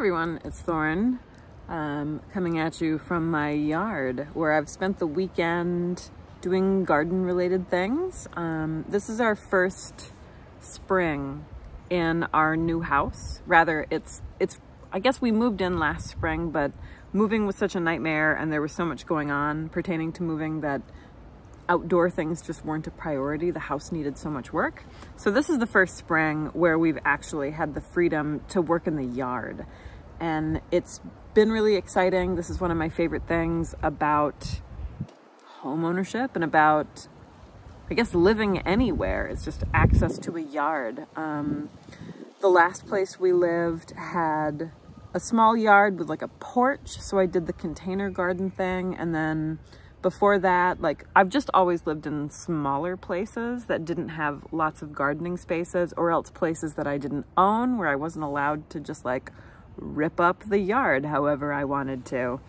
everyone, it's Thorn, coming at you from my yard where I've spent the weekend doing garden related things. This is our first spring in our new house. Rather, it's I guess we moved in last spring, but moving was such a nightmare and there was so much going on pertaining to moving that outdoor things just weren't a priority. The house needed so much work. So this is the first spring where we've actually had the freedom to work in the yard. And it's been really exciting. This is one of my favorite things about home ownership and about, I guess, living anywhere. It's just access to a yard. The last place we lived had a small yard with like a porch. So I did the container garden thing. And then before that, like, I've just always lived in smaller places that didn't have lots of gardening spaces, or else places that I didn't own where I wasn't allowed to just like rip up the yard however I wanted to.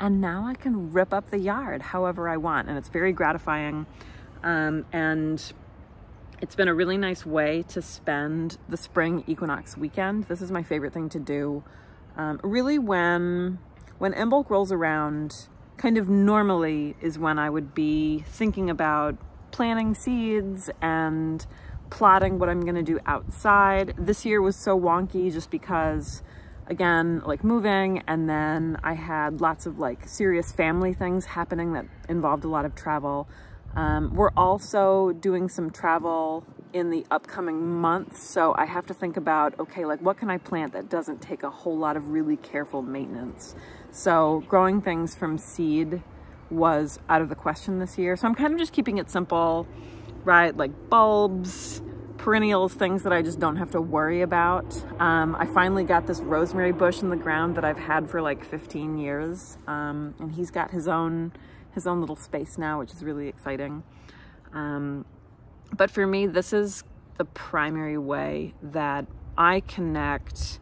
And now I can rip up the yard however I want. And it's very gratifying. And it's been a really nice way to spend the spring equinox weekend. This is my favorite thing to do. Really when Imbolc rolls around, kind of normally is when I would be thinking about planting seeds and plotting what I'm gonna do outside. This year was so wonky just because, again, like moving, and then I had lots of like serious family things happening that involved a lot of travel. We're also doing some travel in the upcoming months, so I have to think about, okay, like what can I plant that doesn't take a whole lot of really careful maintenance? So growing things from seed was out of the question this year. So I'm kind of just keeping it simple, right? Like bulbs, perennials, things that I just don't have to worry about. I finally got this rosemary bush in the ground that I've had for like 15 years. And he's got his own little space now, which is really exciting. But for me, this is the primary way that I connect,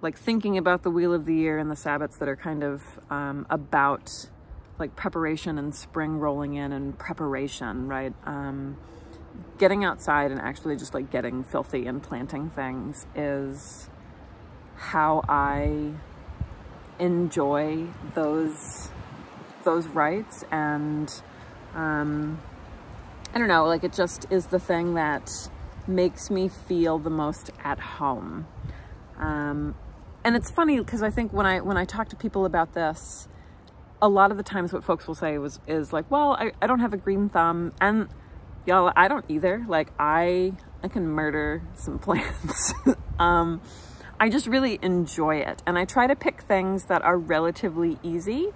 like thinking about the wheel of the year and the Sabbats that are kind of about like preparation and spring rolling in and preparation, right? Getting outside and actually just like getting filthy and planting things is how I enjoy those rites. And I don't know, like it just is the thing that makes me feel the most at home. And it's funny because I think when I talk to people about this, a lot of the times what folks will say is like, well, I don't have a green thumb, and y'all, I don't either. Like I can murder some plants. I just really enjoy it, and I try to pick things that are relatively easy.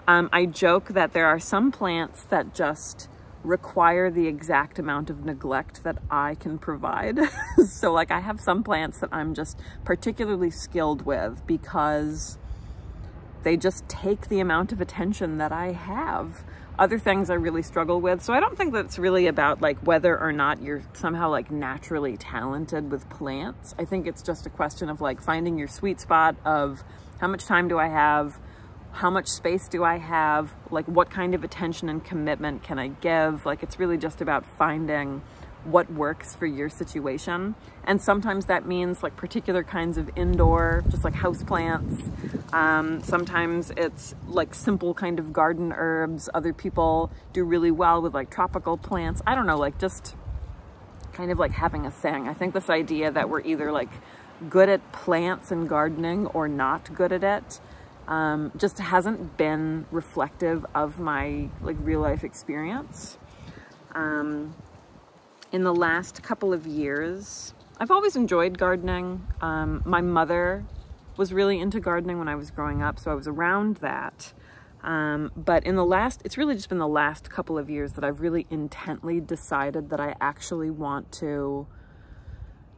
I joke that there are some plants that just require the exact amount of neglect that I can provide. So like I have some plants that I'm just particularly skilled with because they just take the amount of attention that I have. Other things I really struggle with. So I don't think that it's really about like whether or not you're somehow like naturally talented with plants. I think it's just a question of like finding your sweet spot of how much time do I have? How much space do I have? Like what kind of attention and commitment can I give? Like it's really just about finding what works for your situation. And sometimes that means like particular kinds of indoor, just like house plants. Sometimes it's like simple kind of garden herbs. Other people do really well with like tropical plants. I don't know, like just kind of like having a thing. I think this idea that we're either like good at plants and gardening or not good at it just hasn't been reflective of my like real life experience. In the last couple of years, I've always enjoyed gardening. My mother was really into gardening when I was growing up, so I was around that. But it's really just been the last couple of years that I've really intently decided that I actually want to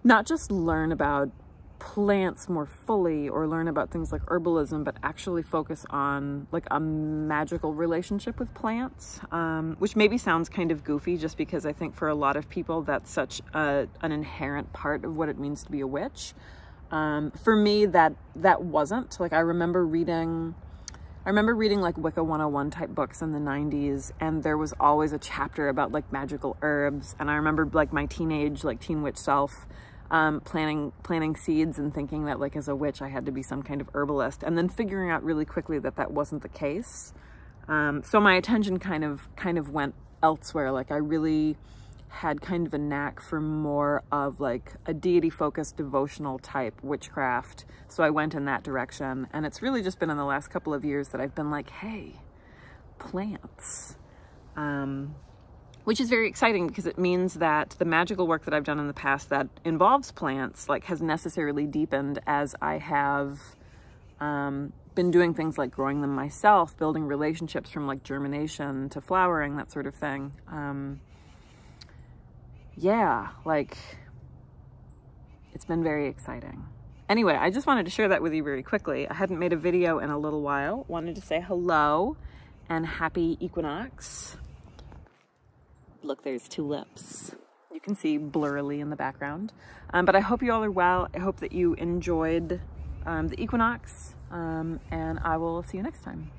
not just learn about plants more fully or learn about things like herbalism, but actually focus on like a magical relationship with plants, which maybe sounds kind of goofy just because I think for a lot of people that's such an inherent part of what it means to be a witch. For me, that wasn't. Like I remember reading like Wicca 101 type books in the 90s, and there was always a chapter about like magical herbs. And I remember like my teen witch self planting seeds and thinking that like as a witch I had to be some kind of herbalist, and then figuring out really quickly that that wasn't the case. So my attention kind of went elsewhere. Like I really had kind of a knack for more of like a deity focused devotional type witchcraft. So I went in that direction, and it's really just been in the last couple of years that I've been like, hey, plants. Which is very exciting because it means that the magical work that I've done in the past that involves plants like has necessarily deepened as I have been doing things like growing them myself, building relationships from like germination to flowering, that sort of thing. Yeah, like it's been very exciting. Anyway, I just wanted to share that with you very quickly. I hadn't made a video in a little while. Wanted to say hello and happy equinox. Look, there's tulips. You can see blurrily in the background. But I hope you all are well. I hope that you enjoyed the equinox, and I will see you next time.